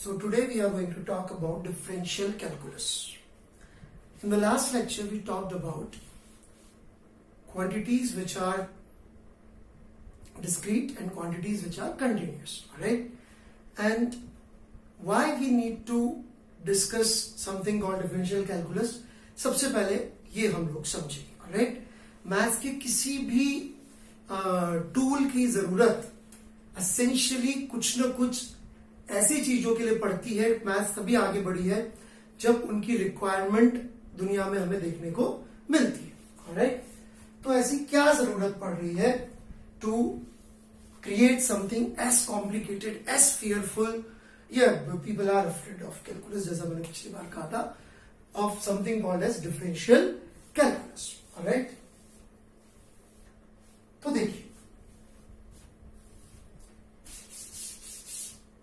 So today we are going to talk about differential calculus. In the last lecture we talked about quantities which are discrete and quantities which are continuous, alright? And why we need to discuss something called differential calculus, सबसे पहले ये हम लोग समझेंगे, alright? Maths के किसी भी tool की जरूरत एसेंशियली कुछ न कुछ ऐसी चीजों के लिए पड़ती है। मैथ्स तभी आगे बढ़ी है जब उनकी रिक्वायरमेंट दुनिया में हमें देखने को मिलती है, ऑलराइट? तो ऐसी क्या जरूरत पड़ रही है to create something as complicated, as fearful, या people are afraid of calculus, जैसा मैंने पिछली बार कहा था, of something called as differential calculus, alright? तो देखिए,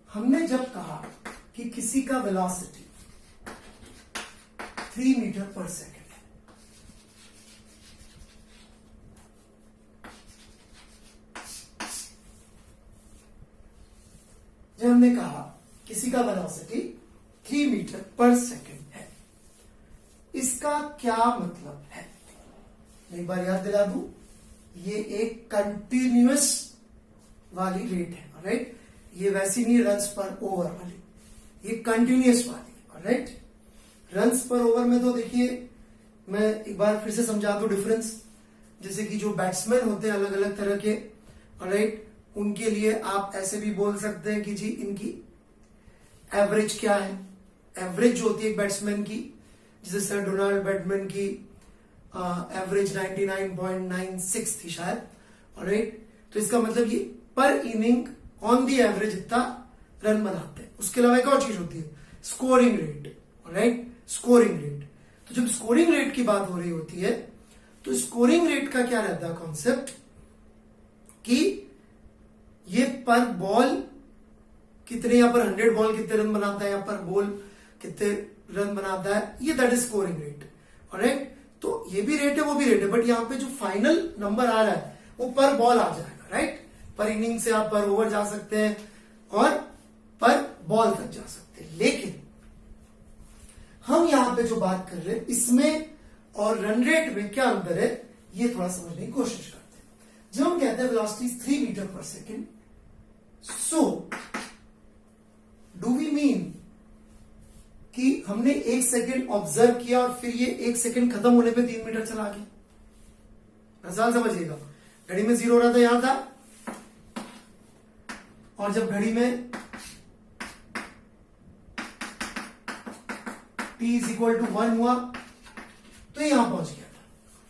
हमने जब कहा कि किसी का वेलोसिटी 3 मीटर पर सेकेंड है, जब हमने कहा किसी का वेलोसिटी 3 मीटर पर सेकेंड है, इसका क्या मतलब है? मैं एक बार याद दिला दूं, ये एक कंटिन्यूअस वाली रेट है, राइट? ये वैसी नहीं रन्स पर ओवर वाली, ये कंटिन्यूअस वाली, ऑलराइट? रन्स पर ओवर में तो देखिए, मैं एक बार फिर से समझा दूं डिफरेंस। जैसे कि जो बैट्समैन होते हैं अलग अलग तरह के, ऑलराइट, उनके लिए आप ऐसे भी बोल सकते हैं कि जी इनकी एवरेज क्या है। एवरेज जो होती है एक बैट्समैन की, जैसे सर डोनाल्ड बैटमैन की एवरेज 99.96 थी शायद, ऑलराइट? तो इसका मतलब ये पर इनिंग ऑन दी एवरेज इतना रन बनाते हैं। उसके अलावा एक और चीज होती है scoring rate, alright? Scoring rate. तो जब स्कोरिंग रेट की बात हो रही होती है तो स्कोरिंग रेट का क्या रहता है कॉन्सेप्ट, कि ये पर बॉल कितने, या पर 100 बॉल कितने रन बनाता है, या पर बॉल कितने रन बनाता है, ये that is scoring rate, alright? तो ये भी रेट है, वो भी रेट है, बट यहां पे जो फाइनल नंबर आ रहा है वो पर बॉल आ जाएगा, राइट? पर इनिंग से आप पर ओवर जा सकते हैं और पर बॉल तक जा सकते हैं। लेकिन हम यहां पे जो बात कर रहे हैं इसमें और रन रेट में क्या अंतर है, ये थोड़ा समझने की कोशिश करते हैं। जब हम कहते हैं velocity 3 metre per second, so do we mean कि हमने 1 सेकेंड ऑब्जर्व किया और फिर ये 1 सेकेंड खत्म होने पे 3 मीटर चला गया? सवाल समझिएगा, घड़ी में 0 हो रहा था, यहां था, और जब घड़ी में t इज इक्वल टू 1 हुआ तो यहां पहुंच गया था,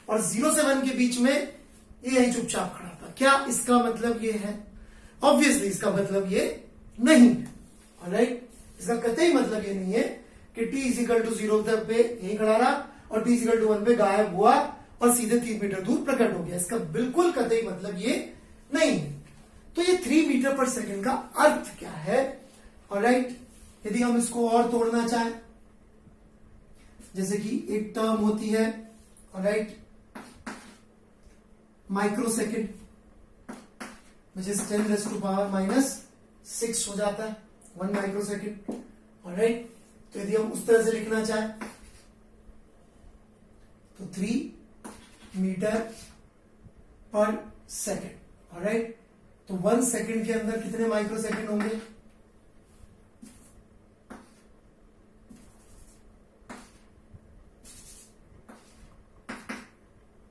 और 0 से 1 के बीच में ये यही चुपचाप खड़ा था। क्या इसका मतलब ये है? ऑब्वियसली इसका मतलब ये नहीं है, ऑलराइट? इसका कतई मतलब ये नहीं है कि t इज इक्वल टू 0 पे यही खड़ा रहा और t इज इक्वल टू 1 पे गायब हुआ और सीधे 3 मीटर दूर प्रकट हो गया। इसका बिल्कुल कतई मतलब ये नहीं है। तो ये 3 मीटर पर सेकेंड का अर्थ क्या है, ऑलराइट? यदि हम इसको और तोड़ना चाहें, जैसे कि एक टर्म होती है, alright, micro second, which is 10⁻⁻⁶ हो जाता है 1 माइक्रो सेकेंड, ऑलराइट? तो यदि हम उस तरह से लिखना चाहें तो 3 मीटर पर सेकेंड, ऑलराइट? तो 1 सेकेंड के अंदर कितने माइक्रो सेकेंड होंगे?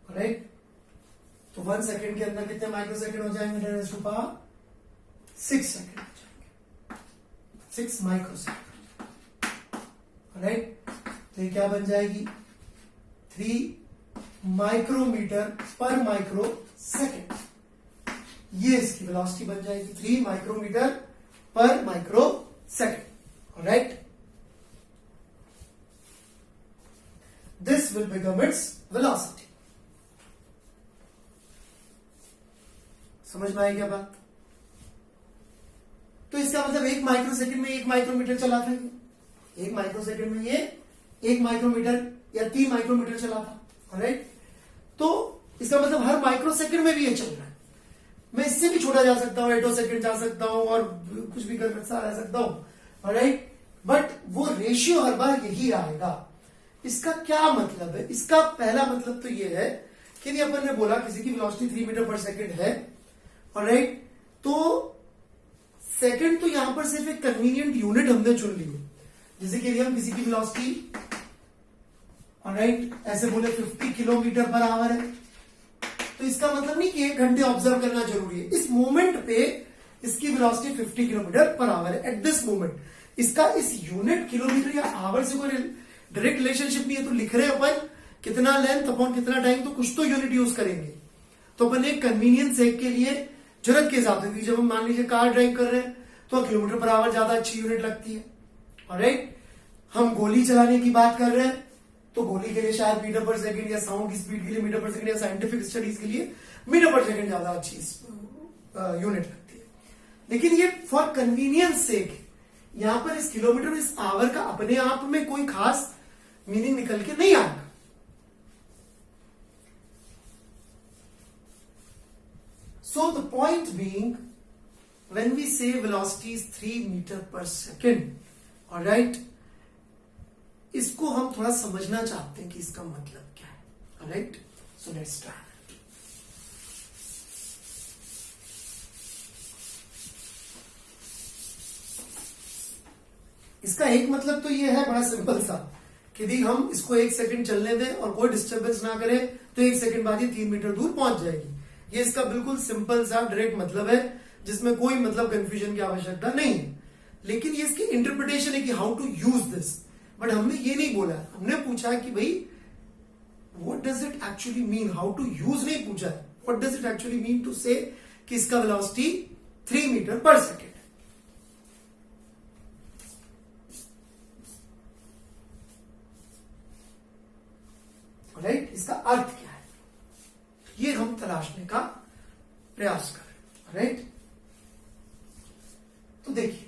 राइट? तो 1 सेकेंड के अंदर कितने माइक्रो सेकेंड हो जाएंगे? 10⁻⁶ सेकेंड हो जाएंगे, 6 माइक्रो सेकेंड, राइट? तो ये क्या बन जाएगी? 3 माइक्रोमीटर पर माइक्रो सेकेंड। ये इसकी वेलोसिटी बन जाएगी, 3 माइक्रोमीटर पर micro second, alright? This will become its velocity. समझ में आई क्या बात? तो इसका मतलब 1 माइक्रो सेकेंड में 1 माइक्रोमीटर चला था, 1 माइक्रो सेकेंड में ये 1 माइक्रोमीटर या 3 माइक्रोमीटर चला था, ऑलराइट? तो इसका मतलब हर माइक्रो सेकेंड में भी ये चल रहा है। मैं इससे भी छोटा जा सकता हूं, 8 सेकेंड जा सकता हूं और कुछ भी कर रह सकता हूं, ऑलराइट, बट वो रेशियो हर बार यही आएगा। इसका क्या मतलब है? इसका पहला मतलब तो ये है कि यदि अपन ने बोला किसी की वेलोसिटी 3 मीटर पर सेकंड है, ऑलराइट, तो सेकंड तो यहां पर सिर्फ एक कन्वीनियंट यूनिट हमने चुन ली है। जैसे कि यदि हम किसी की वेलोसिटी, ऑलराइट, ऐसे बोले 50 किलोमीटर पर आवर है, तो इसका मतलब नहीं कि 1 घंटे ऑब्जर्व करना जरूरी है। इस मोमेंट पे इसकी वेलोसिटी 50 किलोमीटर पर आवर है एट दिस मोमेंट। इसका इस यूनिट किलोमीटर या आवर से कोई डायरेक्ट रिलेशनशिप नहीं है, तो लिख रहे हैं अपन कितना लेंथ अपॉन कितना टाइम, तो कुछ तो यूनिट यूज करेंगे। तो अपन एक कन्वीनियंस सेक के लिए जरूरत के हिसाब से, जब हम मान लीजिए कार ड्राइव कर रहे हैं तो किलोमीटर पर आवर ज्यादा अच्छी यूनिट लगती है, ऑलराइट। हम गोली चलाने की बात कर रहे हैं तो गोली के लिए शायद मीटर पर सेकंड, या साउंड की स्पीड के लिए मीटर पर सेकंड, या साइंटिफिक स्टडीज के लिए मीटर पर सेकंड ज्यादा अच्छी यूनिट लगती है। लेकिन ये फॉर कन्वीनियंस सेक यहां पर इस किलोमीटर इस आवर का अपने आप में कोई खास मीनिंग निकल के नहीं आएगा। So the point being, when we say velocity is 3 meter per second, all right, इसको हम थोड़ा समझना चाहते हैं कि इसका मतलब क्या है, all right? So let's start. इसका एक मतलब तो ये है बड़ा सिंपल सा कि यदि हम इसको 1 सेकंड चलने दें और कोई डिस्टर्बेंस ना करें तो 1 सेकंड बाद ये 3 मीटर दूर पहुंच जाएगी। ये इसका बिल्कुल सिंपल सा डायरेक्ट मतलब है, जिसमें कोई मतलब कंफ्यूजन की आवश्यकता नहीं है। लेकिन ये इसकी इंटरप्रिटेशन है कि how to use this. But हमने ये नहीं बोला, हमने पूछा कि भाई what does it actually mean, how to use नहीं पूछा, what does it actually mean to say कि इसका velocity 3 metre per second. Right, इसका अर्थ क्या है ये हम तलाशने का प्रयास करें, राइट। तो देखिए,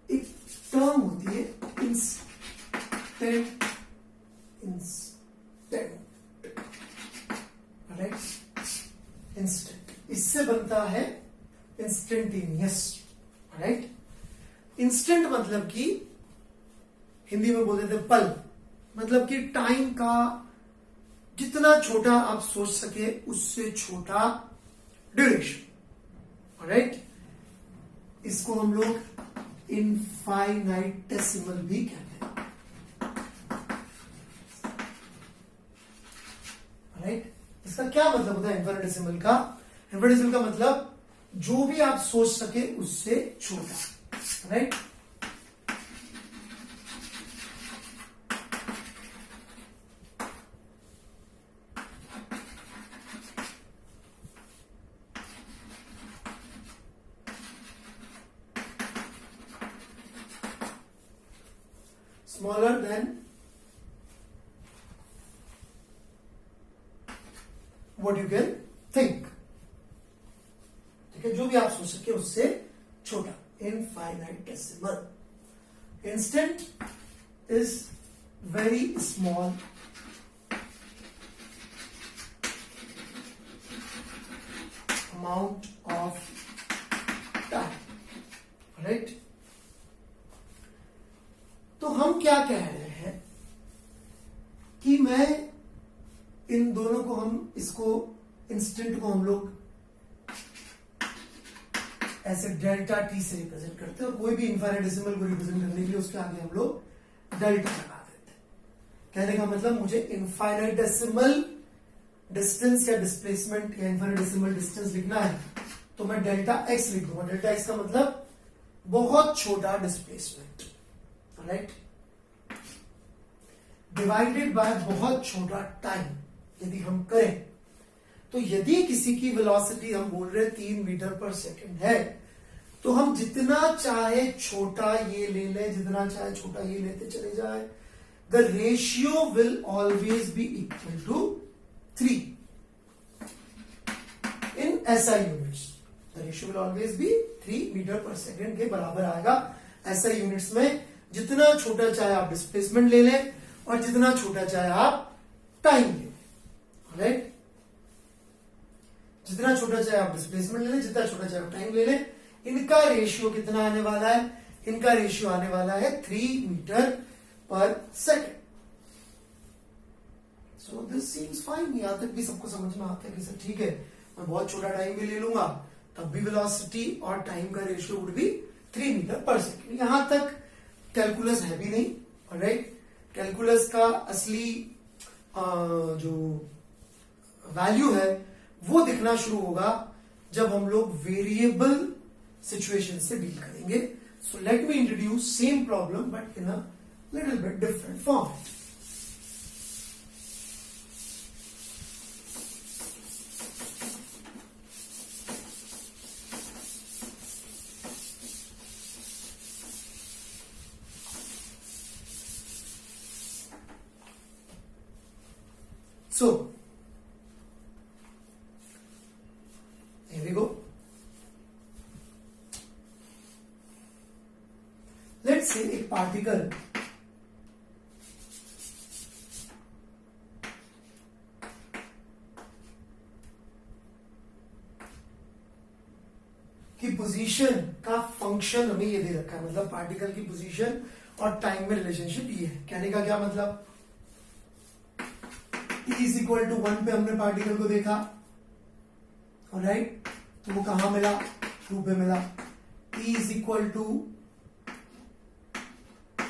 एक टर्म होती है इंस्टेंट, राइट, इंस्टेंट, इससे बनता है इंस्टेंटेनियस, राइट। इंस्टेंट मतलब कि हिंदी में बोलते थे पल, मतलब कि टाइम का जितना छोटा आप सोच सके उससे छोटा ड्यूरेशन, राइट। इसको हम लोग इनफाइनाइटेसिमल भी कहते हैं, राइट। इसका क्या मतलब होता है इनफाइनाइटेसिमल का? इनफाइनाइटेसिमल का मतलब जो भी आप सोच सके उससे छोटा, right. Smaller than what you can think, जो भी आप सोच सके उससे छोटा, infinitesimal. Instant is very small amount of time, right. तो हम क्या कह रहे हैं कि मैं इन दोनों को, हम इसको इंस्टेंट को हम लोग ऐसे डेल्टा टी से रिप्रेजेंट करते हैं, और कोई भी इनफाइनाइटेसिमल को रिप्रेजेंट करने के लिए उसके आगे हम लोग डेल्टा लगा देते हैं। कहने का मतलब मुझे इनफाइनाइटेसिमल डिस्टेंस या डिस्प्लेसमेंट या इनफाइनाइटेसिमल डिस्टेंस लिखना है तो मैं डेल्टा एक्स लिख दूंगा। डेल्टा एक्स का मतलब बहुत छोटा डिस्प्लेसमेंट, राइट, डिवाइडेड बाय बहुत छोटा टाइम यदि हम करें। तो यदि किसी की वेलोसिटी हम बोल रहे 3 मीटर पर सेकंड है, तो हम जितना चाहे छोटा ये ले लें, जितना चाहे छोटा ये लेते चले जाए, the ratio will always be equal to 3 in SI units. The ratio will always be 3 metre per second के बराबर आएगा SI यूनिट्स में। जितना छोटा चाहे आप डिस्प्लेसमेंट ले लें और जितना छोटा चाहे आप टाइम ले लें, राइट। जितना छोटा चाहे आप डिस्प्लेसमेंट ले लें, जितना छोटा चाहे आप टाइम ले लें। इनका रेशियो कितना आने वाला है? इनका रेशियो आने वाला है 3 metre per second. So this seems fine. यहां तक भी सबको समझ में आता है कि सर ठीक है, मैं बहुत छोटा टाइम भी ले लूंगा तब भी वेलोसिटी और टाइम का ratio would be 3 metre per second. यहां तक कैलकुलस है भी नहीं, राइट। कैलकुलस का असली जो वैल्यू है वो दिखना शुरू होगा जब हम लोग वेरिएबल सिचुएशन से डील करेंगे। So let me introduce same problem but in a little bit different form. So, here we go. Let's say a particle की पोजीशन का फंक्शन हमें ये दे रखा है, मतलब पार्टिकल की पोजीशन और टाइम में रिलेशनशिप ये है। कहने का क्या मतलब, t इज इक्वल टू 1 पे हमने पार्टिकल को देखा, राइट, तो वो कहां मिला? 2 पे मिला। t इज इक्वल टू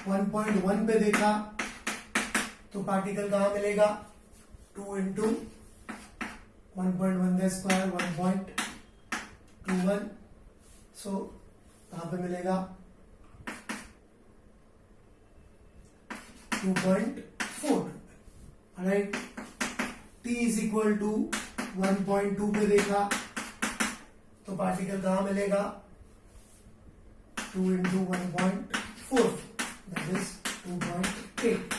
1.1 पे देखा तो पार्टिकल कहां मिलेगा? 2 इंटू 1.1 का स्क्वायर 1.21, सो कहां पे मिलेगा? 2.4, right. t is equal to 1.2 पे देखा तो पार्टिकल कहां मिलेगा? 2 into 1.4, that is 2.8,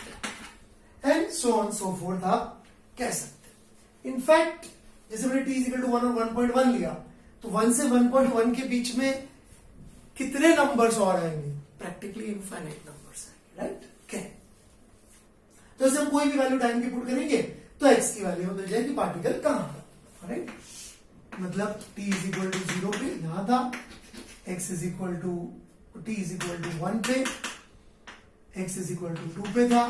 and so on so forth आप कह सकते। इनफैक्ट जैसे मैंने t इज इक्वल टू 1 और 1.1 लिया तो 1 से 1.1 के बीच में कितने नंबर्स और आएंगे? प्रैक्टिकली इनफाइनाइट नंबर्स आएंगे, राइट। क्या तो जैसे हम कोई भी वैल्यू टाइम की पुट करेंगे तो x की वैल्यू मिल जाएगी पार्टिकल कहां था, राइट। मतलब t इज इक्वल टू 0 पे यहां था, x is equal to t is equal to 1 पे, x इज इक्वल टू 2 पे था,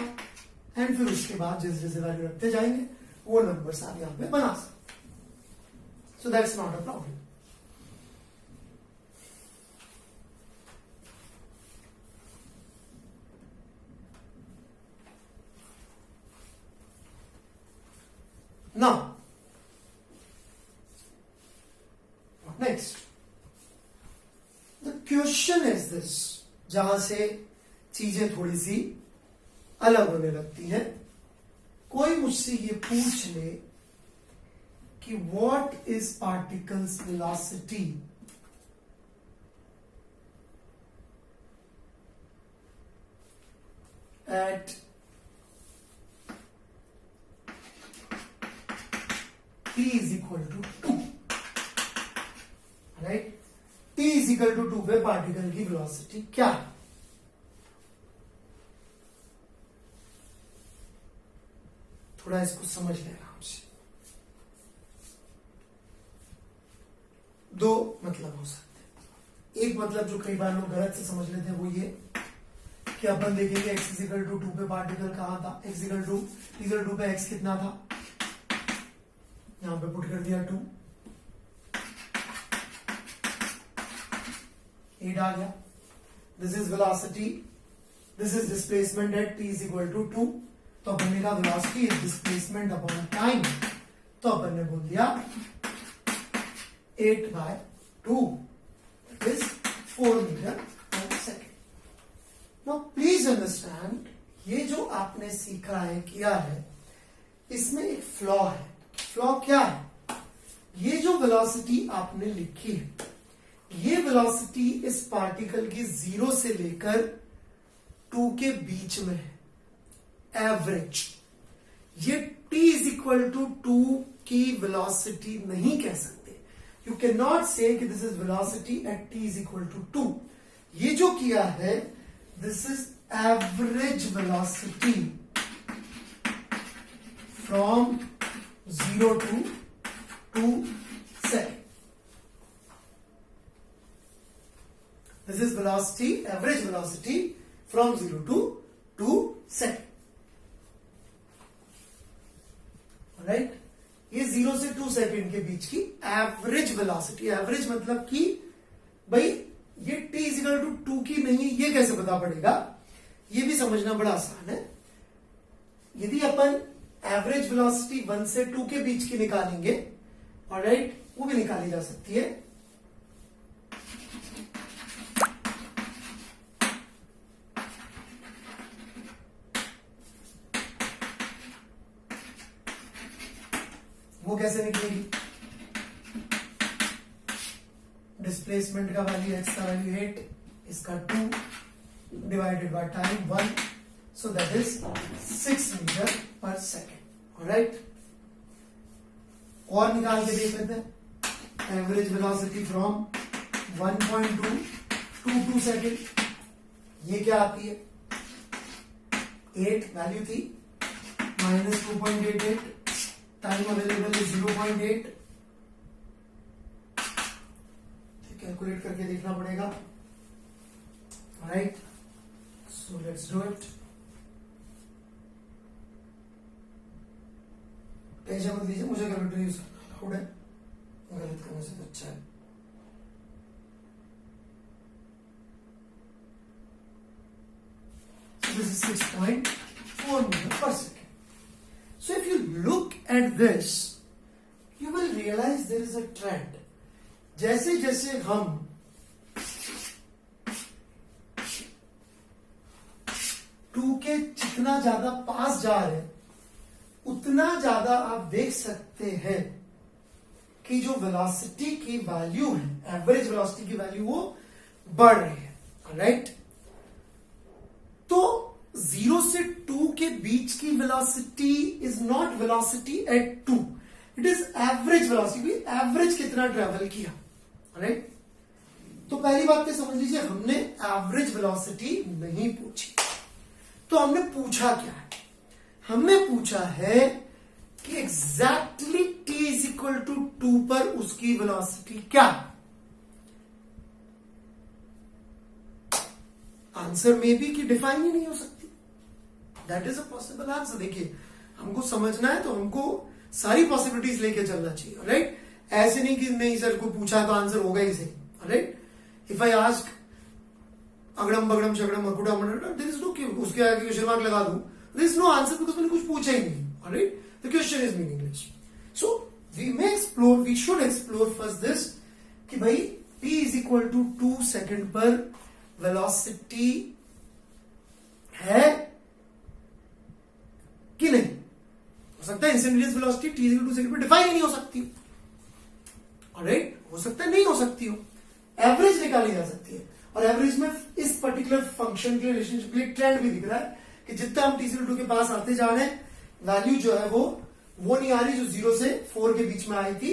एंड फिर उसके बाद जैसे जैसे वैल्यू रखते जाएंगे वो नंबर्स आप यहां पे बना सकते। So that's not a problem. Now, next, the question is this, जहां से चीजें थोड़ी सी अलग होने लगती हैं। कोई मुझसे ये पूछ ले कि what is particles velocity at t is equal to 2, right. t is equal to 2 पे पार्टिकल की वेलोसिटी क्या है? थोड़ा इसको समझ ले आराम से। दो मतलब हो सकते हैं। एक मतलब जो कई बार लोग गलत से समझ लेते हैं वो ये कि अपन देखेंगे x इज इक्वल टू 2 पे पार्टिकल कहां था, x इज इक्वल टू पे x कितना था, यहां पे पुट कर दिया 2, 8 आ गया। This is velocity, this is displacement at t is equal to 2, तो अपन ने कहा velocity is displacement upon time, तो अपन ने बोल दिया 8/2, that is 4 metre per second. Now please understand, ये जो आपने सीखा है, किया है, इसमें एक फ्लॉ है। फ्लॉ क्या है? ये जो वेलोसिटी आपने लिखी है, ये वेलोसिटी इस पार्टिकल की 0 से लेकर 2 के बीच में है, एवरेज। ये t इज इक्वल टू 2 की वेलोसिटी नहीं कह सकते। यू कैन नॉट से कि this is velocity at t is equal to 2। ये जो किया है, this is average velocity from 0 to 2 second. This is velocity, average velocity from 0 to 2 second. Alright? ये 0 से 2 सेकेंड के बीच की एवरेज वेलोसिटी. एवरेज मतलब कि भाई ये t इजिकल टू 2 की नहीं है, ये कैसे पता पड़ेगा? ये भी समझना बड़ा आसान है. यदि अपन एवरेज वेलोसिटी 1 से 2 के बीच की निकालेंगे, ऑलराइट, वो भी निकाली जा सकती है. वो कैसे निकलेगी? डिस्प्लेसमेंट का वैल्यू x का वैल्यू 8, इसका 2 divided by time 1, so that is 6 metre per second. Alright, और निकाल के देख लेते हैं. Average velocity from 1.2 to 2 second, ये क्या आती है? 8 वैल्यू थी, माइनस 2.88, टाइम अवेलेबल है 0.8. कैलकुलेट करके देखना पड़ेगा. Right, so let's do it. Tension मत लीजिए, मुझे कैलकुलेटर यूज करना अलाउड है, गलत करने से तो अच्छा है. So this is 6.4 meter per second. So if you look at this, you will realize there is a trend. जैसे जैसे हम टू के जितना ज्यादा पास जा रहे हैं, उतना ज्यादा आप देख सकते हैं कि जो वेलोसिटी की वैल्यू है, एवरेज वेलोसिटी की वैल्यू, वो बढ़ रही है. राइट, तो 0 से 2 के बीच की velocity is not velocity at 2, it is average velocity. Average कितना ट्रेवल किया. राइट, तो पहली बात तो समझ लीजिए, हमने एवरेज वेलोसिटी नहीं पूछी. तो हमने पूछा क्या है? हमने पूछा है कि exactly t is equal to 2 पर उसकी वेलोसिटी क्या. आंसर में भी कि डिफाइन ही नहीं हो सकती. That is a possible answer. देखिए, हमको समझना है तो हमको सारी पॉसिबिलिटीज लेके चलना चाहिए. राइट, ऐसे नहीं कि नहीं सर को पूछा तो आंसर होगा ही सही. राइट, इफ आई आस्क अगड़म बगड़म शकड़म अकुड़ा मकुड़ा, देयर इज नो, उसके आगे क्वेश्चन मार्क लगा दूं, there is no answer because मैंने कुछ पूछा ही नहीं. Right, the question is meaningless. So we may explore, we should explore first this कि भाई t is equal to 2 second पर वेलोसिटी है कि नहीं. हो सकता है instantaneous velocity t equal to 2 second पर डिफाइन ही नहीं हो सकती. ऑलराइट, हो सकता है नहीं हो सकती हो. एवरेज निकाली जा सकती है, और एवरेज में इस पर्टिकुलर फंक्शन के रिलेशनशिप के लिए ट्रेंड भी दिख रहा है कि जितना हम t इक्वल टू के पास आते जा रहे हैं, वैल्यू जो है वो नहीं आ रही जो 0 से 4 के बीच में आई थी,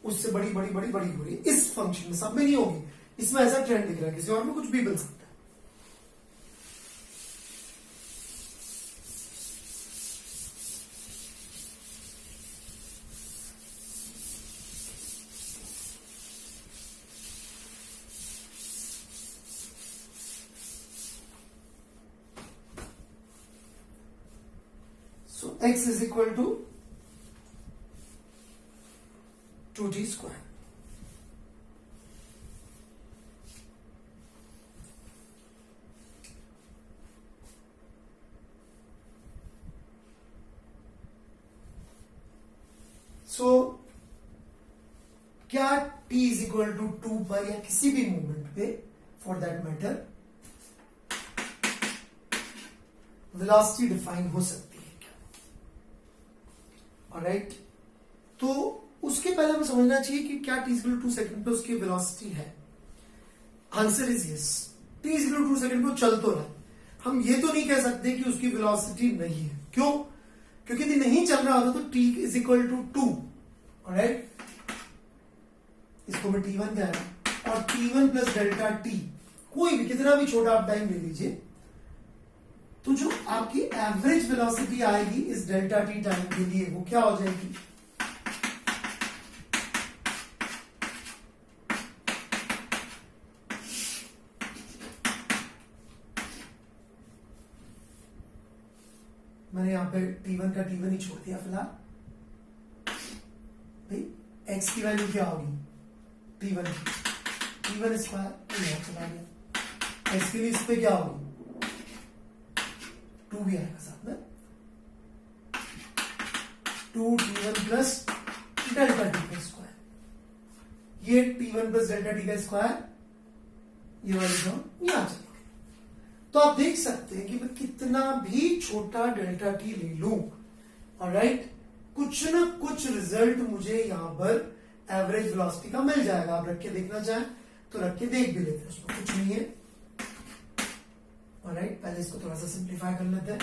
उससे बड़ी बड़ी बड़ी बड़ी हो रही है. इस फंक्शन में सब में नहीं होगी, इसमें ऐसा ट्रेंड दिख रहा है. किसी और में कुछ भी बन सकता है. So x is equal to 2t square. So क्या t is equal to 2 पर या किसी भी मूवमेंट पे for that matter velocity define हो सकती है क्या? ऑलराइट, तो उसके पहले हमें समझना चाहिए कि क्या t इक्वल टू 2 सेकंड पे उसकी वेलोसिटी है. Answer is yes. t equal to 2 second पे चल तो रहा है. हम ये तो नहीं कह सकते कि उसकी वेलोसिटी नहीं है. क्यों? क्योंकि यदि नहीं चल रहा होता तो t is equal to 2. Alright, इसको मैं t1 कह रहा हूं, और t1 प्लस डेल्टा t, कोई भी कितना भी छोटा आप टाइम ले लीजिए, तो जो आपकी एवरेज वेलोसिटी आएगी इस डेल्टा टी टाइम के लिए वो क्या हो जाएगी, मैंने यहां पे t1 का t1 ही छोड़ दिया फिलहाल भाई। x की वैल्यू क्या होगी t1 स्क्वायर चला गया। x के लिए इस पे क्या होगी 2 भी आएगा साथ में, 2t1 प्लस डेल्टा टी का स्क्वायर, ये t1 प्लस डेल्टा टी का स्क्वायर, ये वाली टर्म यहां चलेगी। तो आप देख सकते हैं कि मैं कितना भी छोटा डेल्टा टी ले लूं, ऑलराइट, कुछ ना कुछ रिजल्ट मुझे यहां पर एवरेज वेलोसिटी का मिल जाएगा। आप रख के देखना चाहें तो रख के देख भी लेते हैं, उसमें कुछ नहीं है। ऑलराइट, पहले इसको थोड़ा सा सिंप्लीफाई कर लेते हैं।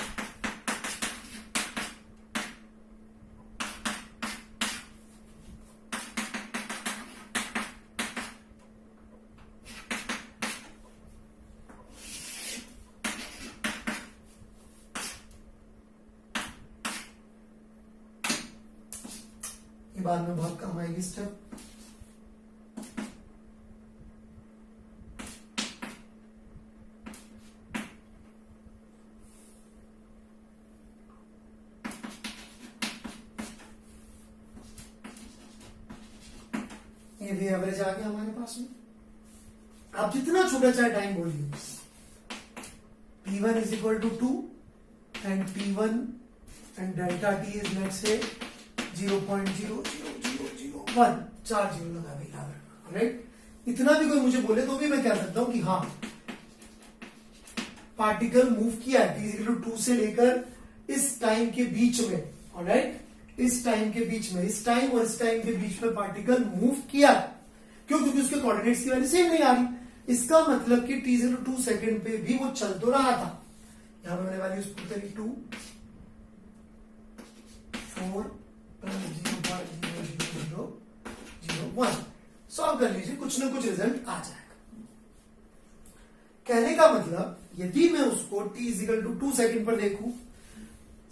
ये बाद में बहुत काम आएगी स्टेप। ये भी एवरेज आ गया हमारे पास में। आप जितना छोटा चाहे टाइम बोलिए, t1 is equal to 2 and t1 and delta t is let's say 0.00001, 4 zero लगा भाई, राइट। इतना भी कोई मुझे बोले तो भी मैं कह सकता हूं कि हाँ पार्टिकल मूव किया है t2 से लेकर इस टाइम के बीच में, ऑलराइट, इस टाइम के बीच में, इस टाइम और इस टाइम के बीच में पार्टिकल मूव किया। क्यों? क्योंकि उसके कोऑर्डिनेट्स की वैल्यू सेम नहीं आ रही। इसका मतलब कि t02 सेकंड पे भी वो चल तो रहा था। यहां पे मैंने वैल्यूज पुट करी 2 4 0.00001। सॉल्व कर लीजिए, कुछ ना कुछ रिजल्ट आ जाएगा। कहने का मतलब यदि मैं उसको t2 सेकंड पर देखूं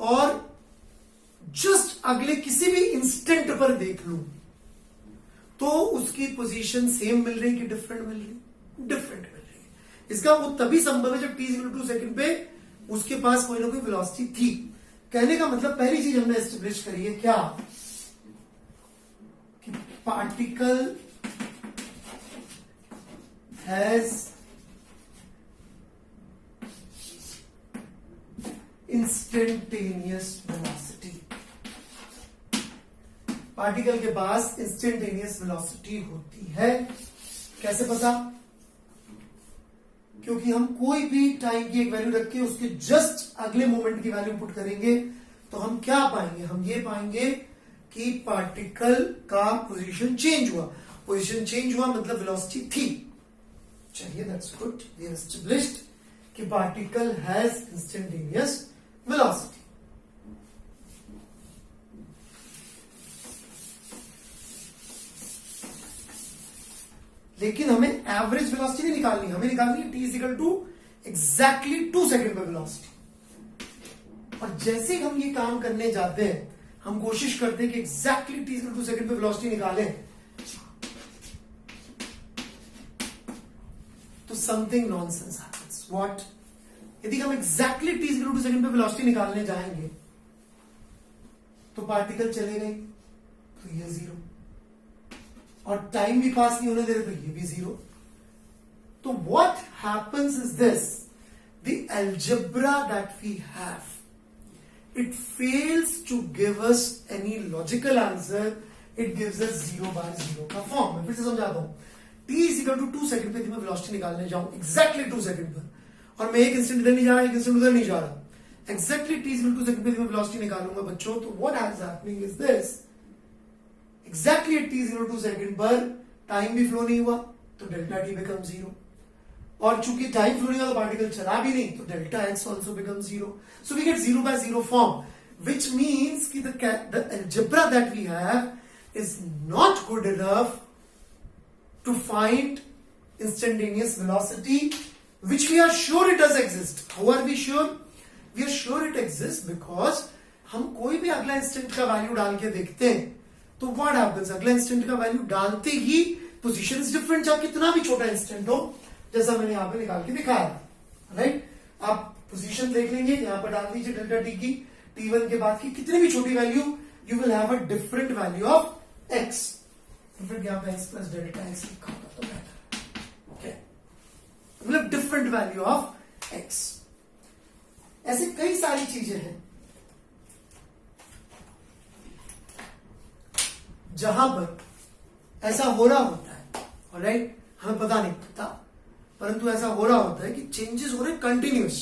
और जस्ट अगले किसी भी इंस्टेंट पर देख लूं तो उसकी पोजीशन सेम मिल रही कि डिफरेंट मिल रही? डिफरेंट मिल रही है। इसका वो तभी संभव है जब t2 सेकंड पे उसके पास कोई ना कोई वेलोसिटी थी। कहने का मतलब पहली चीज हमने एस्टेब्लिश करी है क्या, कि particle has instantaneous velocity. Particle के पास इंस्टेंटेनियस वेलोसिटी होती है। कैसे पता? क्योंकि हम कोई भी टाइम की एक वैल्यू रख के उसके जस्ट अगले मोमेंट की वैल्यू पुट करेंगे तो हम क्या पाएंगे? हम ये पाएंगे कि पार्टिकल का पोजीशन चेंज हुआ। पोजीशन चेंज हुआ मतलब वेलोसिटी थी। चलिए, that's good, we have established कि पार्टिकल हैज इंस्टेंटेनियस वेलोसिटी। लेकिन हमें एवरेज वेलोसिटी नहीं निकालनी, हमें निकालनी है t equal to exactly 2 second पर वेलोसिटी। और जैसे हम ये काम करने जाते हैं, हम कोशिश करते हैं कि एग्जैक्टली t इक्वल 2 सेकंड पर वेलोसिटी निकालें, तो समथिंग नॉनसेंस हैपेंस। व्हाट? यदि हम एग्जैक्टली t इक्वल 2 सेकंड पर वेलोसिटी निकालने जाएंगे तो पार्टिकल चले गए तो ये 0, और टाइम भी पास नहीं होने दे रहे तो ये भी 0। तो what happens is this, the algebra that we have, it fails to give us any logical answer, it gives us 0/0 का फॉर्म। मैं फिर से समझाता हूं। t is equal to 2 second पे यदि मैं वेलोसिटी निकालने जाऊं एग्जैक्टली 2 सेकंड पर, और मैं एक इंस्टेंट इधर नहीं जा रहा, एक इंस्टेंट उधर नहीं जा रहा, exactly t is equal to 2 second पे यदि मैं वेलोसिटी निकालूंगा बच्चों, तो what is happening is this, exactly t is equal to 2 second पर टाइम भी फ्लो नहीं हुआ तो डेल्टा t बिकम 0, और चूंकि टाइम फ्लो नहीं हुआ तो पार्टिकल चला भी नहीं तो delta x also become 0। So we get 0/0 form, which means कि the algebra that we have is not good enough to find instantaneous velocity, which we are sure it does exist. How are we sure? We are sure it exist because हम कोई भी अगला instant का value डाल के देखते हैं तो व्हाट हैपेंस, अगला इंस्टेंट का वैल्यू डालते ही पोजीशन इज डिफरेंट, चाहे कितना भी छोटा इंस्टेंट हो, जैसा मैंने यहां पे निकाल के दिखाया, राइट। आप पोजीशन देख लेंगे, यहां पर डाल दीजिए डेल्टा टी की, t1 के बाद की कितनी भी छोटी value, you will have a different value of x। Different यहां पे x प्लस डेल्टा x लिखा होता तो बेटर, ओके, मतलब डिफरेंट वैल्यू ऑफ x। ऐसे कई सारी चीजें हैं जहां पर ऐसा हो रहा होता है, ऑलराइट, हमें पता नहीं पड़ता, परंतु ऐसा हो रहा होता है कि चेंजेस हो रहे कंटिन्यूस,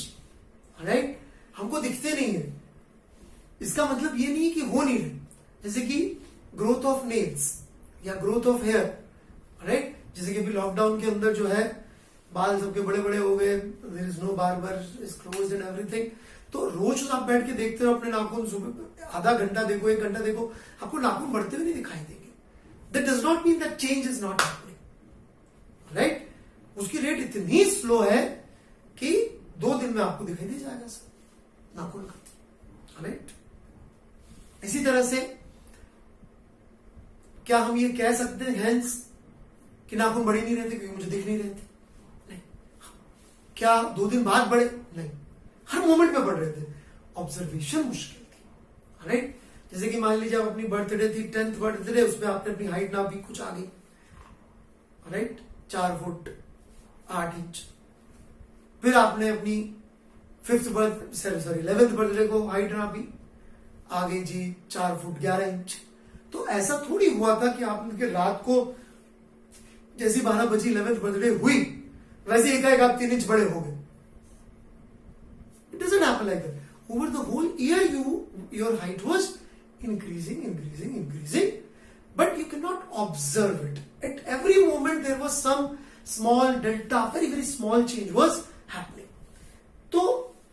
ऑलराइट, हमको दिखते नहीं है। इसका मतलब ये नहीं कि हो नहीं रहे, जैसे कि ग्रोथ ऑफ नेल्स या ग्रोथ ऑफ हेयर, राइट, जैसे कि अभी लॉकडाउन के अंदर जो है बाल सबके बड़े बड़े हो गए, there is no barber, is closed and everything, तो रोज आप बैठ के देखते हो अपने नाखून, सुबह आधा घंटा देखो, 1 घंटा देखो, आपको नाखून बढ़ते हुए नहीं दिखाई देंगे। That does not mean that change is not happening, right. उसकी रेट इतनी स्लो है कि 2 दिन में आपको दिखाई दे जाएगा सर नाखून का, राइट। इसी तरह से क्या हम ये कह सकते हैं हेंस कि नाखून बढ़ ही नहीं रहते क्योंकि मुझे दिख नहीं रहते? नहीं। क्या 2 दिन बाद बढ़े? नहीं, हर मोमेंट में बढ़ रहे थे। ऑब्जर्वेशन मुश्किल थी, राइट। जैसे कि मान लीजिए आप अपनी बर्थडे थी, 10th बर्थडे, उसमें आपने अपनी हाइट नापी, कुछ आ गई, राइट, 4 फुट 8 इंच। फिर आपने अपनी 11th बर्थडे को हाइट नापी, आ गई जी 4 फुट 11 इंच। तो ऐसा थोड़ी हुआ था कि आपने रात को जैसी 12 बजे 11th बर्थडे हुई वैसे एकाएक आप 3 इंच बड़े हो गए। It doesn't happen like that. Over the whole year your height was increasing, but you cannot observe it. At every moment there was some small delta, very small change was happening. तो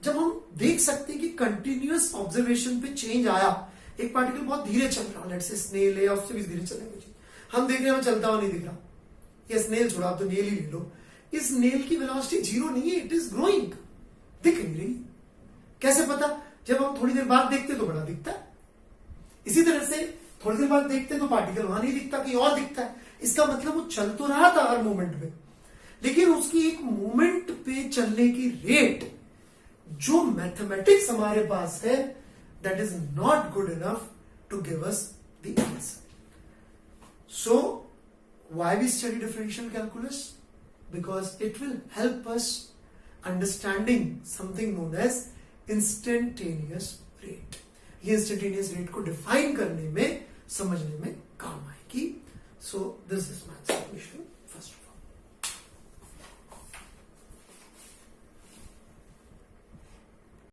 जब हम देख सकते हैं कि continuous observation पे change आया, एक पार्टिकल बहुत धीरे चल रहा, लेट्स से स्नेल है, उससे भी धीरे चलेंगे, हम देख रहे हैं चलता हुआ नहीं दिख रहा, ये स्नेल छोड़ा, आप तो नेल ही ले लो, इस नेल की वेलोसिटी 0 नहीं है, इट इज ग्रोइंग, दिख नहीं रही। कैसे पता? जब हम थोड़ी देर बाद देखते तो बड़ा दिखता है, इसी तरह से थोड़ी देर बाद देखते तो पार्टिकल वहां नहीं दिखता, कहीं और दिखता है। इसका मतलब वो चल तो रहा था हर मोमेंट पे, लेकिन उसकी एक मोमेंट पे चलने की रेट जो मैथमेटिक्स हमारे पास है, that is not good enough to give us the answer. So why we study differential calculus? Because it will help us understanding something known as instantaneous rate. ये इंस्टेंटेनियस रेट को define करने में, समझने में काम आएगी। So this is my